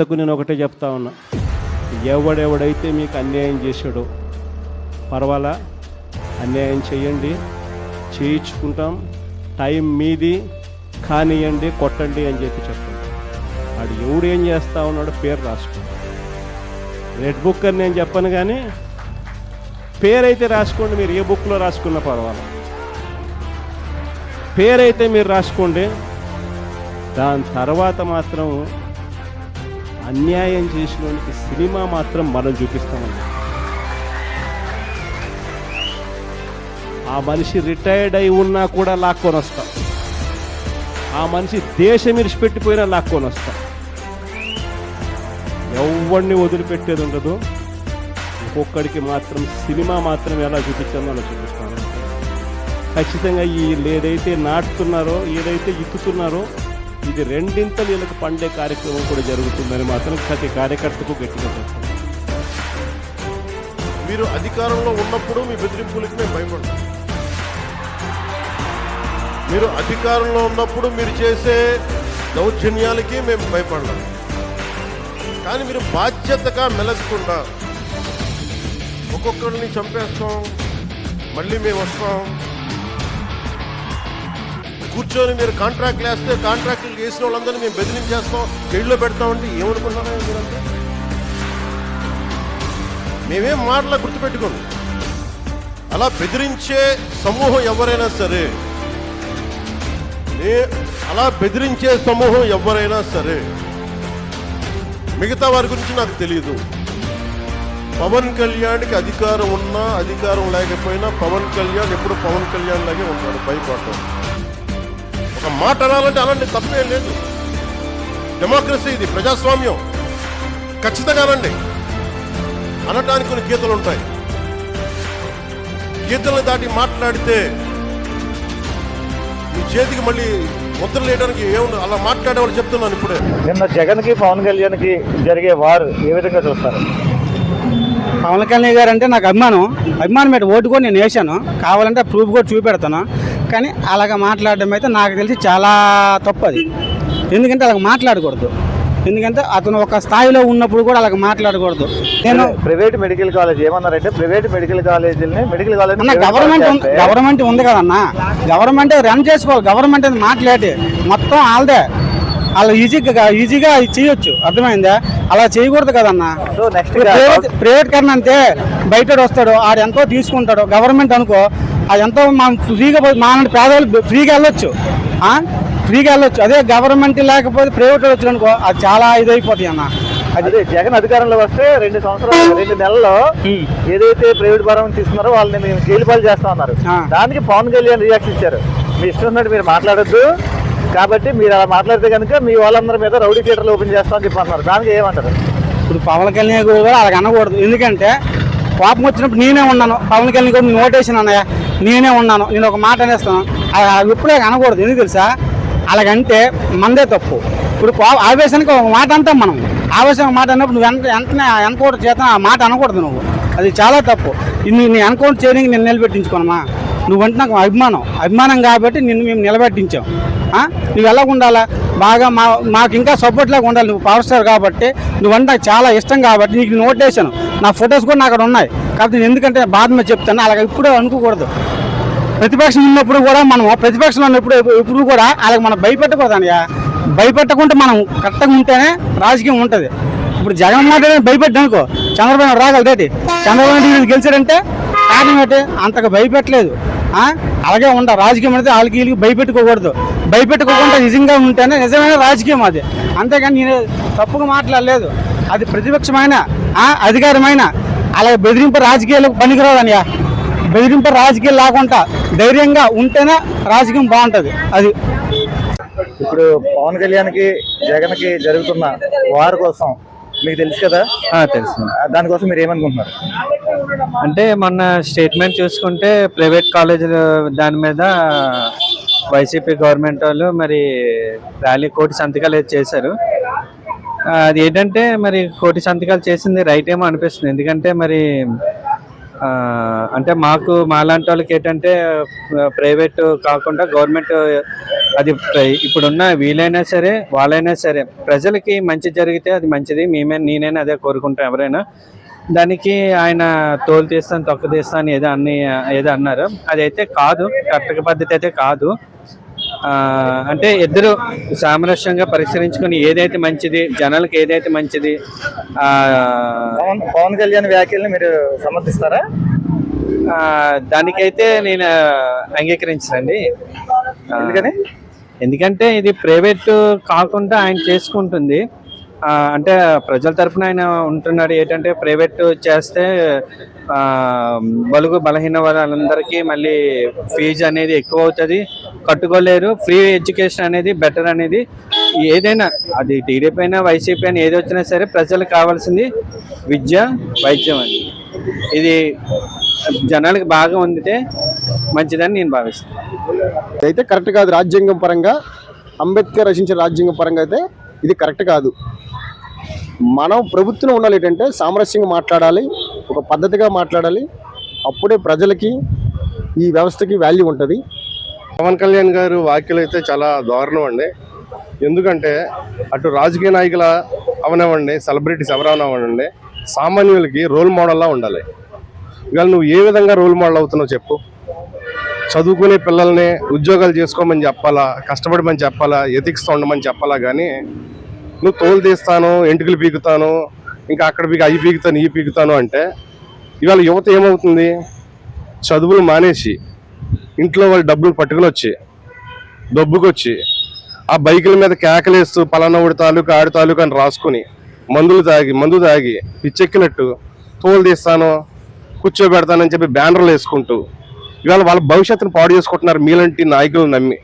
నేను ఒకటే చెప్తా ఉన్నా, ఎవడెవడైతే మీకు అన్యాయం చేశాడో పర్వాలా, అన్యాయం చేయండి, చేయించుకుంటాం, టైం మీది, కానియండి, కొట్టండి అని చెప్పండి. వాడు ఎవడు ఏం చేస్తా ఉన్నాడో పేరు రాసుకోండి. రెడ్ బుక్ అని నేను చెప్పను, కానీ పేరైతే రాసుకోండి. మీరు ఏ బుక్లో రాసుకున్నా పర్వాలా, పేరైతే మీరు రాసుకోండి. దాని తర్వాత మాత్రం అన్యాయం చేసినోనికి సినిమా మాత్రం మనం చూపిస్తామండి. ఆ మనిషి రిటైర్డ్ అయి ఉన్నా కూడా లాక్కొని వస్తాం. ఆ మనిషి దేశం విడిచిపెట్టిపోయినా లాక్కొని వస్తాం. ఎవరిని వదిలిపెట్టేది ఉండదు. ఒక్కొక్కడికి మాత్రం సినిమా మాత్రం ఎలా చూపించాలో అలా చూపిస్తాను. ఖచ్చితంగా ఏదైతే నాటుతున్నారో, ఏదైతే ఇక్కుతున్నారో, ఇది రెండింతలు వీళ్ళకి పండే కార్యక్రమం కూడా జరుగుతుందని మాత్రం ప్రతి కార్యకర్తకు గట్టిగా చెప్తాం. మీరు అధికారంలో ఉన్నప్పుడు మీ బెదిరింపులకి మేము భయపడతాం. మీరు అధికారంలో ఉన్నప్పుడు మీరు చేసే దౌర్జన్యాలకి మేము భయపడలేం. కానీ మీరు బాధ్యతగా మెలగకుండా ఒక్కొక్కరిని చంపేస్తాం, మళ్ళీ మేము వస్తాం, కూర్చొని మీరు కాంట్రాక్ట్లు వేస్తే కాంట్రాక్ట్లు చేసిన వాళ్ళందరినీ మేము బెదిరించేస్తాం, జైల్లో పెడతామంటే ఏమనుకుంటున్నారా మీరంతా? మేమేం మాటలా గుర్తుపెట్టుకోండి. అలా బెదిరించే సమూహం ఎవరైనా సరే, మిగతా వారి గురించి నాకు తెలియదు. పవన్ కళ్యాణ్కి అధికారం ఉన్నా అధికారం లేకపోయినా పవన్ కళ్యాణ్ ఎప్పుడు పవన్ కళ్యాణ్ లాగే ఉంటాడు, భయపడతాడు. ఒక మాట అనాలంటే అలాంటి తప్పేం లేదు. డెమోక్రసీ, ఇది ప్రజాస్వామ్యం. ఖచ్చితంగా అనండి. అనటానికి కొన్ని గీతలు ఉంటాయి. గీతలను దాటి మాట్లాడితే మీ చేతికి మళ్ళీ ముద్ర లేయడానికి ఏముంది. అలా మాట్లాడేవాళ్ళు చెప్తున్నాను ఇప్పుడే. నిన్న జగన్కి పవన్ కళ్యాణ్కి జరిగే వారు ఏ విధంగా చూస్తారు? పవన్ కళ్యాణ్ గారు అంటే నాకు అభిమానం పెట్టి ఓటు కూడా నేను వేసాను, కావాలంటే ప్రూఫ్ కూడా చూపెడతాను. కానీ అలాగ మాట్లాడడం అయితే నాకు తెలిసి చాలా తప్పు. అది ఎందుకంటే అలాగ మాట్లాడకూడదు. ఎందుకంటే అతను ఒక స్థాయిలో ఉన్నప్పుడు కూడా అలాగ మాట్లాడకూడదు. నేను ప్రైవేట్ మెడికల్ కాలేజ్ ఏమన్నారంటే, ప్రైవేట్ మెడికల్ కాలేజ్ అన్న గవర్నమెంట్ ఉంది కదన్నా, గవర్నమెంట్ రన్ చేసుకోవాలి. గవర్నమెంట్ అది మాట్లాడి మొత్తం వాళ్ళదే, వాళ్ళు ఈజీగా చేయొచ్చు. అర్థమైందా? అలా చేయకూడదు కదన్నా. ప్రైవేట్ కన్నా అంతే, బయట వస్తాడు, ఆడు ఎంతో తీసుకుంటాడు. గవర్నమెంట్ అనుకో, అది ఎంతో మనం ఫ్రీగా, మా పేదవాళ్ళు ఫ్రీగా వెళ్ళొచ్చు. అదే గవర్నమెంట్ లేకపోతే ప్రైవేట్ వచ్చు అనుకో, అది చాలా ఇదైపోతాయి అన్న. అదే జగన్ అధికారంలో వస్తే 2 సంవత్సరాలు 2 నెలల్లో ఏదైతే ప్రైవేట్ పరం తీసుకున్నారో వాళ్ళని మేము జైలు పాలు చేస్తా ఉన్నారు. దానికి పవన్ కళ్యాణ్ రియాక్షన్ ఇచ్చారు. మీ ఇష్టం ఉన్నట్టు మీరు మాట్లాడొద్దు, కాబట్టి మీరు అలా మాట్లాడితే కనుక మీ వాళ్ళందరి మీద రౌడీ థియేటర్లు ఓపెన్ చేస్తామని చెప్పి అన్నారు. దానికి ఏమంటారు? ఇప్పుడు పవన్ కళ్యాణ్ కూడా అలాగ అనకూడదు. ఎందుకంటే కోపం వచ్చినప్పుడు నేనే ఉన్నాను, పవన్ కళ్యాణ్ కూడా నోటేషన్ అన్నయ్య, నేనే ఉన్నాను, నేను ఒక మాట అనేస్తాను. ఎప్పుడే అనకూడదు. ఎందుకు తెలుసా? అలాగంటే మనదే తప్పు. ఇప్పుడు ఆవేశానికి ఒక మాట అంటాం మనం. ఆవేశం మాట అన్నప్పుడు నువ్వు వెంటనే ఎన్కౌంటర్ చేత ఆ మాట అనకూడదు నువ్వు. అది చాలా తప్పు. నీ ఎన్కౌంటర్ చేయడానికి నేను నిలబెట్టించుకోనమ్మా. నువ్వంటే నాకు అభిమానం కాబట్టి మేము నిలబెట్టించాం. నువ్వు ఎలా ఉండాలా? బాగా మాకు ఇంకా సపోర్ట్ లాగా ఉండాలి. నువ్వు పవర్ స్టార్ కాబట్టి, నువ్వంటే నాకు చాలా ఇష్టం కాబట్టి నీకు నోటేషన్, నా ఫొటోస్ కూడా నాకు అక్కడ ఉన్నాయి. కాబట్టి నేను ఎందుకంటే బాధ మీద చెప్తాను. అలాగ ఇప్పుడు అనుకోకూడదు. ప్రతిపక్షం ఉన్నప్పుడు కూడా ప్రతిపక్షంలో ఉన్నప్పుడు కూడా అలాగ మనం భయపెట్టకూడదు అన్నయ్య. భయపెట్టకుంటే మనం కరెక్ట్గా ఉంటేనే రాజకీయం ఉంటుంది. ఇప్పుడు జగన్ మాట్లాడే భయపెట్టానుకో, చంద్రబాబు రాగలదేటి? చంద్రబాబు నాయుడు గెలిచాడంటే కారణం ఏంటి? అంతగా భయపెట్టలేదు. అలాగే ఉండాలి రాజకీయం అంటే. వాళ్ళకి వీళ్ళకి భయపెట్టుకోకూడదు. భయపెట్టుకోకుండా నిజంగా ఉంటేనే నిజమైన రాజకీయం అది. అంతేగాని నేను తప్పుగా మాట్లాడలేదు. అది ప్రతిపక్షమైన అధికారమైన అలాగే బెదిరింపు రాజకీయాలకు పనికిరాదు అన్నయ్య. బెదిరింపు రాజకీయాలు లేకుండా ధైర్యంగా ఉంటేనే రాజకీయం బాగుంటుంది. అది ఇప్పుడు పవన్ కళ్యాణ్కి జగన్కి జరుగుతున్న వారి కోసం మీకు తెలుసు కదా? తెలుసు. దానికోసం మీరు ఏమనుకుంటున్నారు? అంటే మొన్న స్టేట్మెంట్ చూసుకుంటే ప్రైవేట్ కాలేజీలు దాని మీద వైసీపీ గవర్నమెంట్ వాళ్ళు మరి ర్యాలీ 1 కోటి సంతకాలు చేశారు. అది ఏంటంటే మరి 1 కోటి సంతకాలు చేసింది రైట్ ఏమో అనిపిస్తుంది. ఎందుకంటే మరి అంటే మాలాంటి వాళ్ళకి ఏంటంటే ప్రైవేట్ కాకుండా గవర్నమెంట్ అది ఇప్పుడున్న వీలైనా సరే వాళ్ళైనా సరే ప్రజలకి మంచి జరిగితే అది మంచిది. నేనైనా అదే కోరుకుంటాం ఎవరైనా. దానికి ఆయన తోలు తీస్తాను తొక్క తీస్తాను ఏదో అన్నారు. అదైతే కాదు, కరెక్ట్ పద్ధతి అయితే కాదు. అంటే ఇద్దరు సామరస్యంగా పరిశీలించుకొని ఏదైతే మంచిది, జనాలకు ఏదైతే మంచిది. పవన్ కళ్యాణ్ వ్యాఖ్యల్ని మీరు సమర్థిస్తారా? దానికైతే నేను అంగీకరించనండి. ఎందుకని? ఎందుకంటే ఇది ప్రైవేట్ కాకుండా ఆయన చేసుకుంటుంది. అంటే ప్రజల తరఫున ఆయన ఉంటున్నాడు. ఏంటంటే ప్రైవేట్ చేస్తే బలుగు బలహీన వాళ్ళందరికీ మళ్ళీ ఫీజు అనేది ఎక్కువ అవుతుంది, కట్టుకోలేరు. ఫ్రీ ఎడ్యుకేషన్ అనేది బెటర్ అనేది ఏదైనా, అది టీడీపీ అయినా వైసీపీ అయినా ఏది వచ్చినా సరే ప్రజలకు కావాల్సింది విద్య, వైద్యం అని. ఇది జనాలకు బాగా ఉందితే మంచిదని నేను భావిస్తాను. అయితే కరెక్ట్ కాదు. రాజ్యాంగం పరంగా, అంబేద్కర్ రచించిన రాజ్యాంగం పరంగా అయితే ఇది కరెక్ట్ కాదు. మనం ప్రభుత్వం ఉండాలి ఏంటంటే సామరస్యంగా మాట్లాడాలి, ఒక పద్ధతిగా మాట్లాడాలి. అప్పుడే ప్రజలకి ఈ వ్యవస్థకి వాల్యూ ఉంటుంది. పవన్ కళ్యాణ్ గారు వ్యాఖ్యలు అయితే చాలా దారుణం అండి. ఎందుకంటే అటు రాజకీయ నాయకుల అవనివ్వండి, సెలబ్రిటీస్ ఎవరవనివ్వండి, సామాన్యులకి రోల్ మోడల్లా ఉండాలి. ఇవాళ నువ్వు ఏ విధంగా రోల్ మోడల్ అవుతున్నావు చెప్పు. చదువుకునే పిల్లల్ని ఉద్యోగాలు చేసుకోమని చెప్పాలా, కష్టపడమని చెప్పాలా, ఎథిక్స్తో ఉండమని చెప్పాలా. కానీ నువ్వు తోలు తీస్తాను, ఎంటుకలు పీకుతాను, ఇంకా అక్కడ అవి పీకుతాను, ఈ పీకుతాను అంటే ఇవాళ యువత ఏమవుతుంది? చదువులు మానేసి ఇంట్లో వాళ్ళు డబ్బులు పట్టుకుని వచ్చి డబ్బుకొచ్చి ఆ బైకుల మీద కేకలేస్తూ పలానా ఊడి తాలూకా ఆడి తాలూకా అని రాసుకుని మందు తాగి పిచ్చెక్కినట్టు తోలు తీస్తాను, కూర్చోబెడతానని చెప్పి బ్యానర్లు వేసుకుంటూ ఇవాళ వాళ్ళ భవిష్యత్తును పాడు చేసుకుంటున్నారు మీలాంటి నాయకులు నమ్మి.